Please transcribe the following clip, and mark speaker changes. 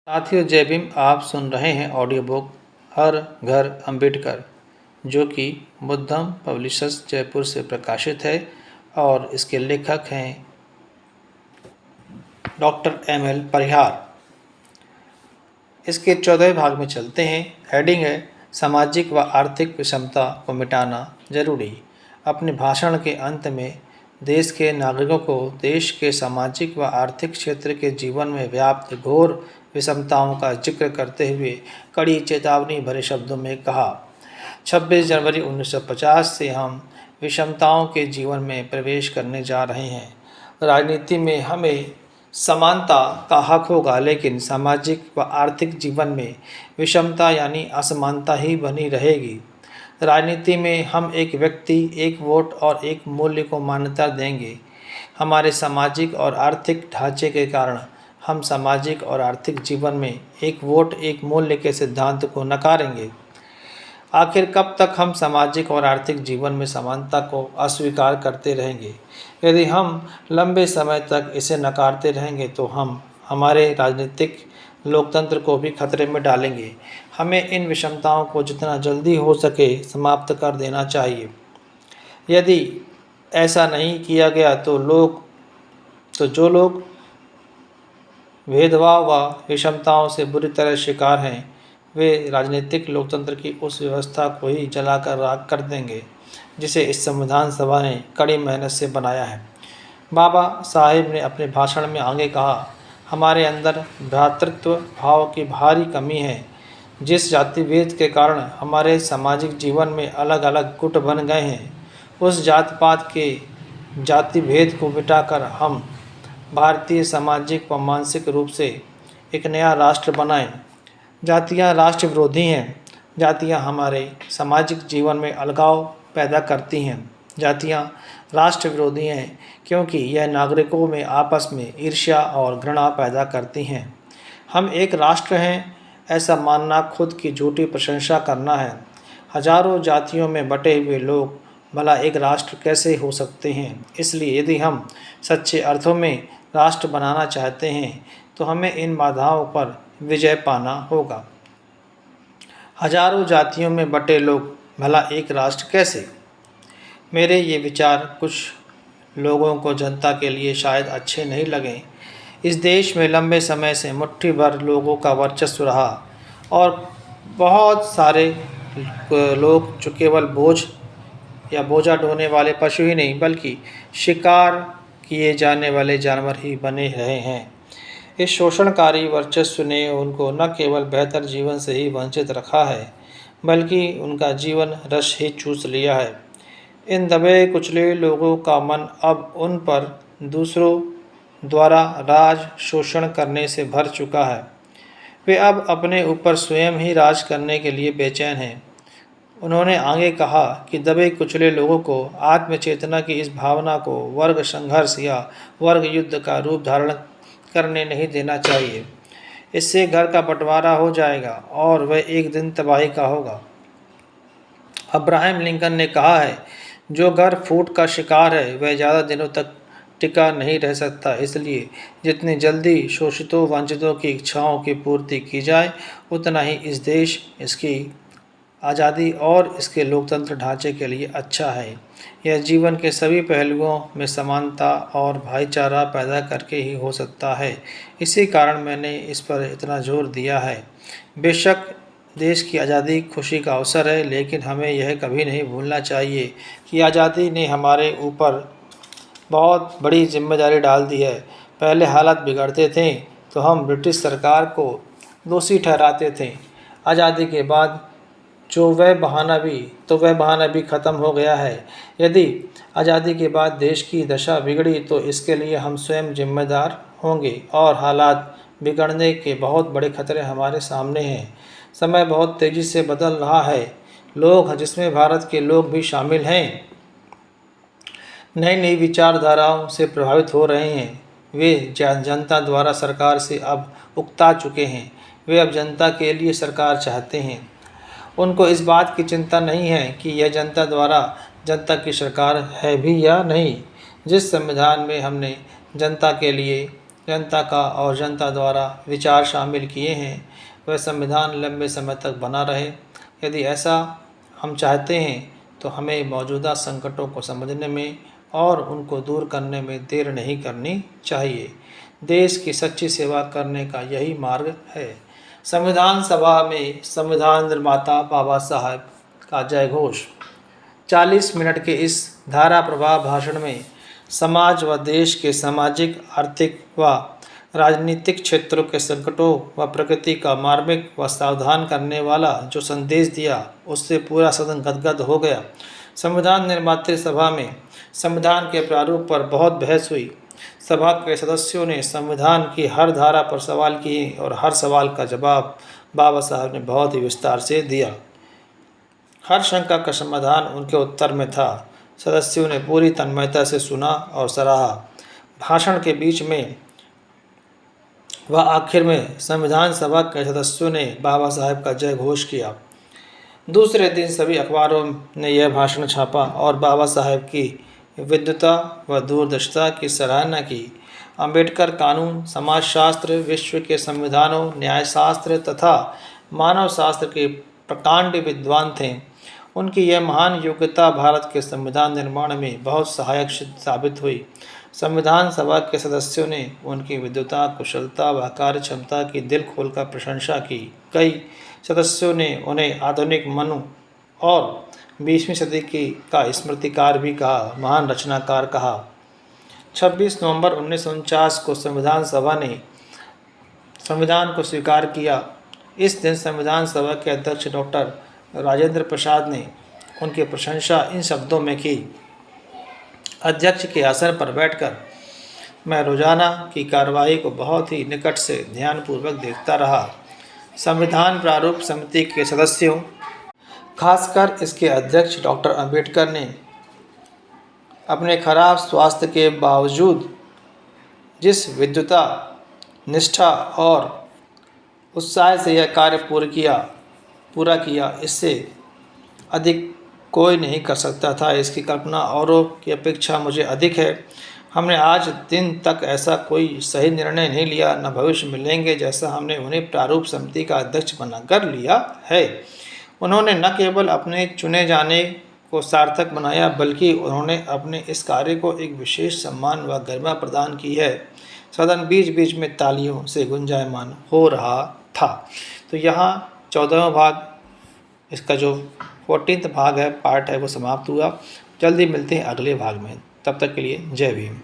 Speaker 1: साथियों, जय भीम। आप सुन रहे हैं ऑडियो बुक हर घर अंबेडकर, जो कि बुद्धम पब्लिशर्स जयपुर से प्रकाशित है और इसके लेखक हैं डॉक्टर एम.एल. परिहार। इसके 14वें भाग में चलते हैं। हेडिंग है सामाजिक व आर्थिक विषमता को मिटाना जरूरी। अपने भाषण के अंत में देश के नागरिकों को देश के सामाजिक व आर्थिक क्षेत्र के जीवन में व्याप्त घोर विषमताओं का जिक्र करते हुए कड़ी चेतावनी भरे शब्दों में कहा, 26 जनवरी 1950 से हम विषमताओं के जीवन में प्रवेश करने जा रहे हैं। राजनीति में हमें समानता का हक होगा, लेकिन सामाजिक व आर्थिक जीवन में विषमता यानी असमानता ही बनी रहेगी। राजनीति में हम एक व्यक्ति, एक वोट और एक मूल्य को मान्यता देंगे। हमारे सामाजिक और आर्थिक ढांचे के कारण हम सामाजिक और आर्थिक जीवन में एक वोट, एक मूल्य के सिद्धांत को नकारेंगे। आखिर कब तक हम सामाजिक और आर्थिक जीवन में समानता को अस्वीकार करते रहेंगे? यदि हम लंबे समय तक इसे नकारते रहेंगे तो हम हमारे राजनीतिक लोकतंत्र को भी खतरे में डालेंगे। हमें इन विषमताओं को जितना जल्दी हो सके समाप्त कर देना चाहिए। यदि ऐसा नहीं किया गया तो जो लोग भेदभाव व विषमताओं से बुरी तरह शिकार हैं, वे राजनीतिक लोकतंत्र की उस व्यवस्था को ही जलाकर राख कर देंगे जिसे इस संविधान सभा ने कड़ी मेहनत से बनाया है। बाबा साहेब ने अपने भाषण में आगे कहा, हमारे अंदर भ्रातृत्व भाव की भारी कमी है। जिस जातिभेद के कारण हमारे सामाजिक जीवन में अलग अलग गुट बन गए हैं, उस जात पात के जाति भेद को मिटाकर हम भारतीय सामाजिक व मानसिक रूप से एक नया राष्ट्र बनाएं। जातियां राष्ट्र विरोधी हैं। जातियां हमारे सामाजिक जीवन में अलगाव पैदा करती हैं। जातियां राष्ट्र विरोधी हैं क्योंकि यह नागरिकों में आपस में ईर्ष्या और घृणा पैदा करती हैं। हम एक राष्ट्र हैं, ऐसा मानना खुद की झूठी प्रशंसा करना है। हजारों जातियों में बटे हुए लोग भला एक राष्ट्र कैसे हो सकते हैं? इसलिए यदि हम सच्चे अर्थों में राष्ट्र बनाना चाहते हैं तो हमें इन बाधाओं पर विजय पाना होगा। हजारों जातियों में बटे लोग भला एक राष्ट्र कैसे? मेरे ये विचार कुछ लोगों को जनता के लिए शायद अच्छे नहीं लगे। इस देश में लंबे समय से मुट्ठी भर लोगों का वर्चस्व रहा और बहुत सारे लोग जो केवल बोझा ढोने वाले पशु ही नहीं बल्कि शिकार किए जाने वाले जानवर ही बने रहे हैं। इस शोषणकारी वर्चस्व ने उनको न केवल बेहतर जीवन से ही वंचित रखा है, बल्कि उनका जीवन रस ही चूस लिया है। इन दबे कुचले लोगों का मन अब उन पर दूसरों द्वारा राज शोषण करने से भर चुका है। वे अब अपने ऊपर स्वयं ही राज करने के लिए बेचैन हैं। उन्होंने आगे कहा कि दबे कुचले लोगों को आत्मचेतना की इस भावना को वर्ग संघर्ष या वर्ग युद्ध का रूप धारण करने नहीं देना चाहिए। इससे घर का बंटवारा हो जाएगा और वह एक दिन तबाही का होगा। अब्राहम लिंकन ने कहा है, जो घर फूट का शिकार है वह ज़्यादा दिनों तक टिका नहीं रह सकता। इसलिए जितनी जल्दी शोषितों वंचितों की इच्छाओं की पूर्ति की जाए, उतना ही इस देश, इसकी आज़ादी और इसके लोकतंत्र ढांचे के लिए अच्छा है। यह जीवन के सभी पहलुओं में समानता और भाईचारा पैदा करके ही हो सकता है। इसी कारण मैंने इस पर इतना जोर दिया है। बेशक देश की आज़ादी खुशी का अवसर है, लेकिन हमें यह कभी नहीं भूलना चाहिए कि आज़ादी ने हमारे ऊपर बहुत बड़ी जिम्मेदारी डाल दी है। पहले हालात बिगड़ते थे तो हम ब्रिटिश सरकार को दोषी ठहराते थे। आज़ादी के बाद वह बहाना भी ख़त्म हो गया है। यदि आज़ादी के बाद देश की दशा बिगड़ी तो इसके लिए हम स्वयं जिम्मेदार होंगे और हालात बिगड़ने के बहुत बड़े खतरे हमारे सामने हैं। समय बहुत तेज़ी से बदल रहा है। लोग, जिसमें भारत के लोग भी शामिल हैं, नई नई विचारधाराओं से प्रभावित हो रहे हैं। वे जनता द्वारा सरकार से अब उकता चुके हैं। वे अब जनता के लिए सरकार चाहते हैं। उनको इस बात की चिंता नहीं है कि यह जनता द्वारा जनता की सरकार है भी या नहीं। जिस संविधान में हमने जनता के लिए जनता का और जनता द्वारा विचार शामिल किए हैं वह संविधान लंबे समय तक बना रहे। यदि ऐसा हम चाहते हैं तो हमें मौजूदा संकटों को समझने में और उनको दूर करने में देर नहीं करनी चाहिए। देश की सच्ची सेवा करने का यही मार्ग है। संविधान सभा में संविधान निर्माता बाबा साहब का जय घोष। 40 मिनट के इस धारा प्रवाह भाषण में समाज व देश के सामाजिक, आर्थिक व राजनीतिक क्षेत्रों के संकटों व प्रकृति का मार्मिक व सावधान करने वाला जो संदेश दिया, उससे पूरा सदन गदगद हो गया। संविधान निर्माता सभा में संविधान के प्रारूप पर बहुत बहस हुई। सभा के सदस्यों ने संविधान की हर धारा पर सवाल किए और हर सवाल का जवाब बाबा साहब ने बहुत ही विस्तार से दिया। हर शंका का समाधान उनके उत्तर में था। सदस्यों ने पूरी तन्मयता से सुना और सराहा। भाषण के बीच में व आखिर में संविधान सभा के सदस्यों ने बाबा साहब का जय घोष किया। दूसरे दिन सभी अखबारों ने यह भाषण छापा और बाबा साहब की विद्वता व दूरदर्शिता की सराहना की। अंबेडकर कानून, समाजशास्त्र, विश्व के संविधानों, न्यायशास्त्र तथा मानव शास्त्र के प्रकांड विद्वान थे। उनकी यह महान योग्यता भारत के संविधान निर्माण में बहुत सहायक साबित हुई। संविधान सभा के सदस्यों ने उनकी विद्वता, कुशलता व कार्य क्षमता की दिल खोलकर प्रशंसा की। कई सदस्यों ने उन्हें आधुनिक मनु और 20वीं सदी का स्मृतिकार भी कहा, महान रचनाकार कहा। 26 नवंबर 1949 को संविधान सभा ने संविधान को स्वीकार किया। इस दिन संविधान सभा के अध्यक्ष डॉक्टर राजेंद्र प्रसाद ने उनकी प्रशंसा इन शब्दों में की। अध्यक्ष के आसन पर बैठकर मैं रोजाना की कार्रवाई को बहुत ही निकट से ध्यानपूर्वक देखता रहा। संविधान प्रारूप समिति के सदस्यों, खासकर इसके अध्यक्ष डॉक्टर अंबेडकर ने अपने खराब स्वास्थ्य के बावजूद जिस विद्वता, निष्ठा और उत्साह से यह कार्य पूरा किया, इससे अधिक कोई नहीं कर सकता था। इसकी कल्पना औरों की अपेक्षा मुझे अधिक है। हमने आज दिन तक ऐसा कोई सही निर्णय नहीं लिया, न भविष्य में लेंगे, जैसा हमने उन्हें प्रारूप समिति का अध्यक्ष बनाकर लिया है। उन्होंने न केवल अपने चुने जाने को सार्थक बनाया, बल्कि उन्होंने अपने इस कार्य को एक विशेष सम्मान व गरिमा प्रदान की है। सदन बीच बीच में तालियों से गुंजायमान हो रहा था। तो यहाँ 14वां भाग, इसका जो 14th भाग है, पार्ट है, वो समाप्त हुआ। जल्दी मिलते हैं अगले भाग में। तब तक के लिए जय भीम।